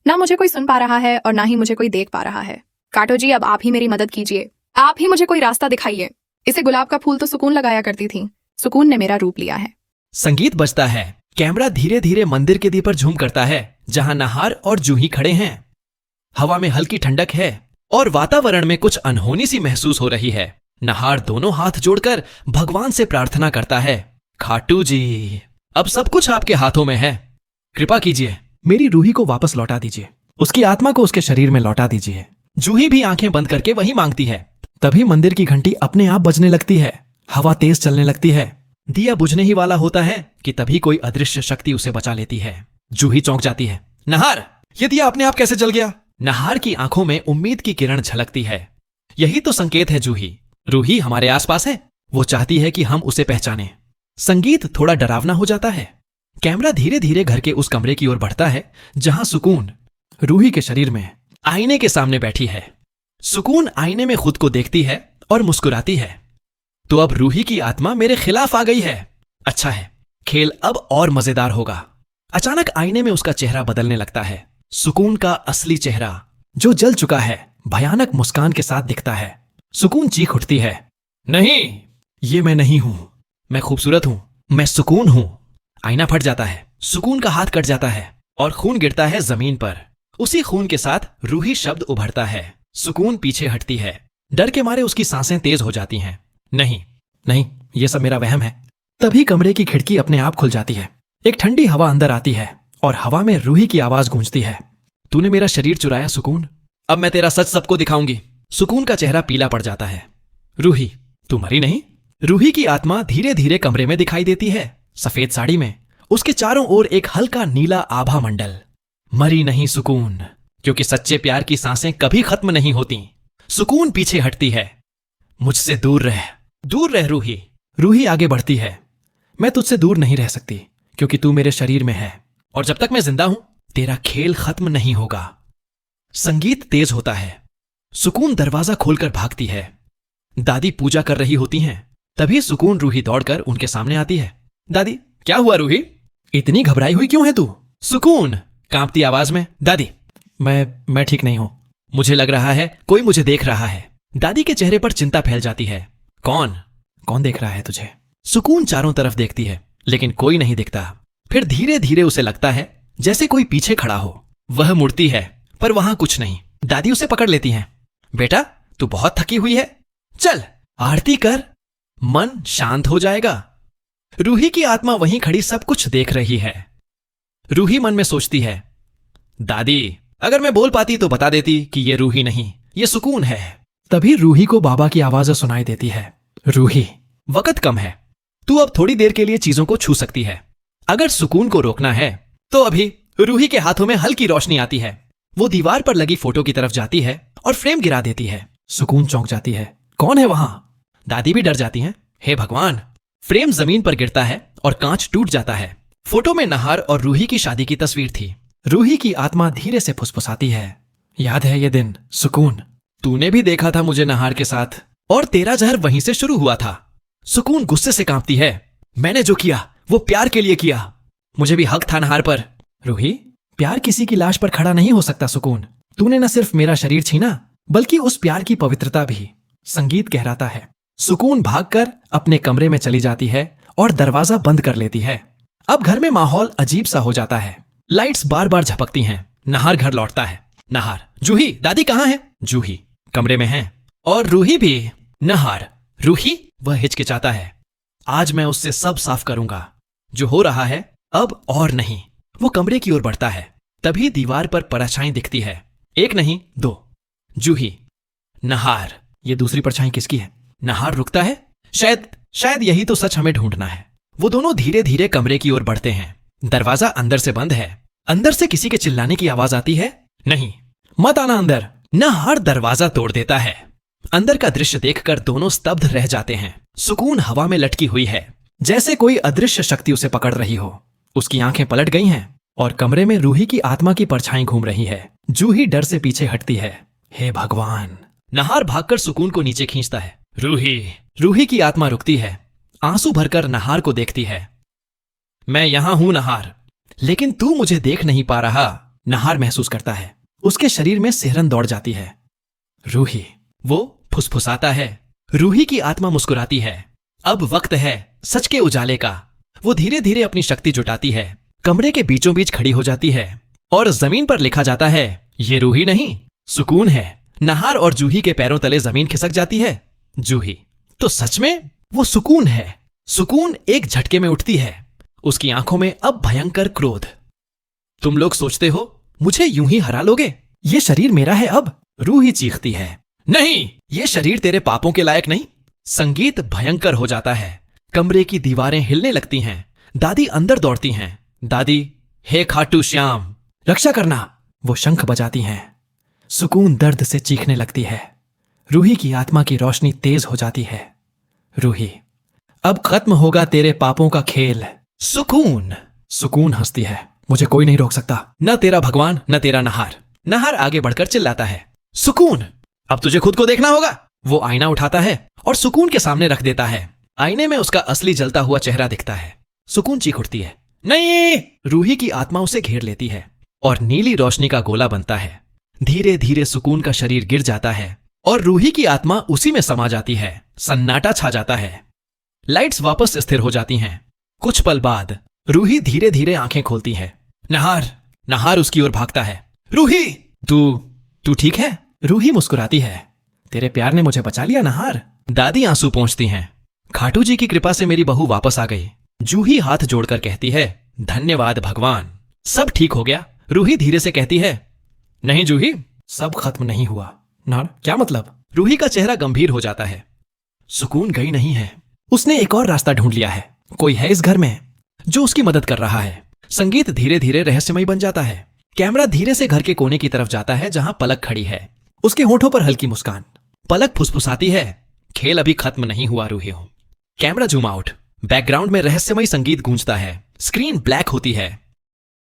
ना मुझे कोई सुन पा रहा है और ना ही मुझे कोई देख पा रहा है। काटो जी, अब आप ही मेरी मदद कीजिए, आप ही मुझे कोई रास्ता दिखाइए। इसे गुलाब का फूल तो सुकून लगाया करती थी, सुकून ने मेरा रूप लिया है। संगीत बजता है। कैमरा धीरे धीरे मंदिर के दीप पर झूम करता है, जहां नहार और जूही खड़े हैं। हवा में हल्की ठंडक है और वातावरण में कुछ अनहोनी सी महसूस हो रही है। नहार दोनों हाथ जोड़कर भगवान से प्रार्थना करता है, खाटू जी, अब सब कुछ आपके हाथों में है, कृपा कीजिए, मेरी रूही को वापस लौटा दीजिए, उसकी आत्मा को उसके शरीर में लौटा दीजिए। जूही भी आंखें बंद करके वही मांगती है। तभी मंदिर की घंटी अपने आप बजने लगती है। हवा तेज चलने लगती है। दिया बुझने ही वाला होता है कि तभी कोई अदृश्य शक्ति उसे बचा लेती है। जूही चौंक जाती है। नहार, ये दिया अपने आप कैसे जल गया? नहार की आंखों में उम्मीद की किरण झलकती है। यही तो संकेत है जूही, रूही हमारे आसपास है, वो चाहती है कि हम उसे पहचानें। संगीत थोड़ा डरावना हो जाता है। कैमरा धीरे धीरे घर के उस कमरे की ओर बढ़ता है जहां सुकून रूही के शरीर में आईने के सामने बैठी है। सुकून आईने में खुद को देखती है और मुस्कुराती है। तो अब रूही की आत्मा मेरे खिलाफ आ गई है। अच्छा है, खेल अब और मजेदार होगा। अचानक आईने में उसका चेहरा बदलने लगता है। सुकून का असली चेहरा जो जल चुका है भयानक मुस्कान के साथ दिखता है। सुकून चीख उठती है, नहीं, ये मैं नहीं हूं, मैं खूबसूरत हूं, मैं सुकून हूं। आईना फट जाता है। सुकून का हाथ कट जाता है और खून गिरता है जमीन पर। उसी खून के साथ रूही शब्द उभरता है। सुकून पीछे हटती है। डर के मारे उसकी सांसें तेज हो जाती हैं। नहीं नहीं, ये सब मेरा वहम है। तभी कमरे की खिड़की अपने आप खुल जाती है। एक ठंडी हवा अंदर आती है और हवा में रूही की आवाज गूंजती है, तूने मेरा शरीर चुराया सुकून, अब मैं तेरा सच सबको दिखाऊंगी। सुकून का चेहरा पीला पड़ जाता है। रूही, तू मरी नहीं? रूही की आत्मा धीरे धीरे कमरे में दिखाई देती है। सफेद साड़ी में, उसके चारों ओर एक हल्का नीला आभा मंडल। मरी नहीं सुकून, क्योंकि सच्चे प्यार की सांसें कभी खत्म नहीं होती। सुकून पीछे हटती है। मुझसे दूर रह रूही। रूही आगे बढ़ती है। मैं तुझसे दूर नहीं रह सकती, क्योंकि तू मेरे शरीर में है, और जब तक मैं जिंदा हूं तेरा खेल खत्म नहीं होगा। संगीत तेज होता है। सुकून दरवाजा खोलकर भागती है। दादी पूजा कर रही होती हैं। तभी सुकून रूही दौड़कर उनके सामने आती है। दादी, क्या हुआ रूही? इतनी घबराई हुई क्यों है तू? सुकून कांपती आवाज में, दादी, मैं ठीक नहीं हूं, मुझे लग रहा है कोई मुझे देख रहा है। दादी के चेहरे पर चिंता फैल जाती है। कौन देख रहा है तुझे? सुकून चारों तरफ देखती है, लेकिन कोई नहीं दिखता। फिर धीरे धीरे उसे लगता है जैसे कोई पीछे खड़ा हो। वह मुड़ती है, पर वहां कुछ नहीं। दादी उसे पकड़ लेती हैं। बेटा, तू बहुत थकी हुई है, चल आरती कर, मन शांत हो जाएगा। रूही की आत्मा वहीं खड़ी सब कुछ देख रही है। रूही मन में सोचती है, दादी, अगर मैं बोल पाती तो बता देती कि ये रूही नहीं, ये सुकून है। तभी रूही को बाबा की आवाज सुनाई देती है। रूही, वक्त कम है, तू अब थोड़ी देर के लिए चीजों को छू सकती है। अगर सुकून को रोकना है तो अभी। रूही के हाथों में हल्की रोशनी आती है। वो दीवार पर लगी फोटो की तरफ जाती है और फ्रेम गिरा देती है। सुकून चौंक जाती है, कौन है वहां? दादी भी डर जाती हैं। हे भगवान! फ्रेम जमीन पर गिरता है और कांच टूट जाता है। फोटो में नहार और रूही की शादी की तस्वीर थी। रूही की आत्मा धीरे से फुसफुसाती है, याद है ये दिन सुकून? तूने भी देखा था मुझे नहार के साथ, और तेरा जहर वहीं से शुरू हुआ था। सुकून गुस्से से कांपती है। मैंने जो किया वो प्यार के लिए किया, मुझे भी हक था नहार पर। रूही, प्यार किसी की लाश पर खड़ा नहीं हो सकता सुकून। तूने न सिर्फ मेरा शरीर छीना, बल्कि उस प्यार की पवित्रता भी। संगीत कहराता है। सुकून भागकर अपने कमरे में चली जाती है और दरवाजा बंद कर लेती है। अब घर में माहौल अजीब सा हो जाता है। लाइट्स बार बार झपकती हैं। नहार घर लौटता है। नहार, जूही, दादी कहाँ है? जूही, कमरे में है, और रूही भी। नहार, रूही? वह हिचकिचाता है। आज मैं उससे सब साफ करूंगा, जो हो रहा है अब और नहीं। वो कमरे की ओर बढ़ता है। तभी दीवार पर परछाई दिखती है। एक नहीं, दो। जूही, नहार, ये दूसरी परछाई किसकी है? नहार रुकता है। शायद यही तो सच हमें ढूंढना है। वो दोनों धीरे धीरे कमरे की ओर बढ़ते हैं। दरवाजा अंदर से बंद है। अंदर से किसी के चिल्लाने की आवाज आती है। नहीं, मत आना अंदर। नहार दरवाजा तोड़ देता है। अंदर का दृश्य देखकर दोनों स्तब्ध रह जाते हैं। सुकून हवा में लटकी हुई है, जैसे कोई अदृश्य शक्ति उसे पकड़ रही हो। उसकी आंखें पलट गई हैं और कमरे में रूही की आत्मा की परछाई घूम रही है। जूही डर से पीछे हटती है। हे भगवान! नहार भागकर सुकून को नीचे खींचता है। रूही की आत्मा रुकती है, आंसू भरकर नहार को देखती है। मैं यहां हूं नहार, लेकिन तू मुझे देख नहीं पा रहा। नहार महसूस करता है। उसके शरीर में सिहरन दौड़ जाती है। रूही, वो फुसफुसाता है। रूही की आत्मा मुस्कुराती है। अब वक्त है सच के उजाले का। वो धीरे धीरे अपनी शक्ति जुटाती है, कमरे के बीचों बीच खड़ी हो जाती है और जमीन पर लिखा जाता है, ये रूही नहीं, सुकून है। नहार और जूही के पैरों तले जमीन खिसक जाती है। जूही, तो सच में वो सुकून है। सुकून एक झटके में उठती है। उसकी आंखों में अब भयंकर क्रोध। तुम लोग सोचते हो मुझे यूं ही हरा लोगे? ये शरीर मेरा है अब। रूही चीखती है, नहीं, ये शरीर तेरे पापों के लायक नहीं। संगीत भयंकर हो जाता है। कमरे की दीवारें हिलने लगती हैं। दादी अंदर दौड़ती हैं। दादी, हे खाटू श्याम, रक्षा करना। वो शंख बजाती हैं। सुकून दर्द से चीखने लगती है। रूही की आत्मा की रोशनी तेज हो जाती है। रूही, अब खत्म होगा तेरे पापों का खेल। सुकून। सुकून हंसती है, मुझे कोई नहीं रोक सकता, न तेरा भगवान न तेरा नहार। नहार आगे बढ़कर चिल्लाता है, सुकून, अब तुझे खुद को देखना होगा। वो आईना उठाता है और सुकून के सामने रख देता है। आईने में उसका असली जलता हुआ चेहरा दिखता है। सुकून चीख उठती है, नहीं। रूही की आत्मा उसे घेर लेती है और नीली रोशनी का गोला बनता है। धीरे धीरे सुकून का शरीर गिर जाता है और रूही की आत्मा उसी में समा जाती है। सन्नाटा छा जाता है। लाइट्स वापस स्थिर हो जाती हैं। कुछ पल बाद रूही धीरे धीरे आंखें खोलती है। नहार। नहार उसकी ओर भागता है। रूही, तू ठीक है? रूही मुस्कुराती है, तेरे प्यार ने मुझे बचा लिया नहार। दादी आंसू पोंछती हैं। खाटू जी की कृपा से मेरी बहू वापस आ गई। जूही हाथ जोड़कर कहती है, धन्यवाद भगवान, सब ठीक हो गया। रूही धीरे से कहती है, नहीं जूही, सब खत्म नहीं हुआ। नार, क्या मतलब? रूही का चेहरा गंभीर हो जाता है। सुकून गई नहीं है। उसने एक और रास्ता ढूंढ लिया है। कोई है इस घर में जो उसकी मदद कर रहा है। संगीत धीरे धीरे रहस्यमय बन जाता है। कैमरा धीरे से घर के कोने की तरफ जाता है जहां पलक खड़ी है। उसके होठों पर हल्की मुस्कान। पलक फुसफुसाती है, खेल अभी खत्म नहीं हुआ रूही हो। Camera zoom out. बैकग्राउंड में रहस्यमय संगीत गूंजता है। स्क्रीन ब्लैक होती है।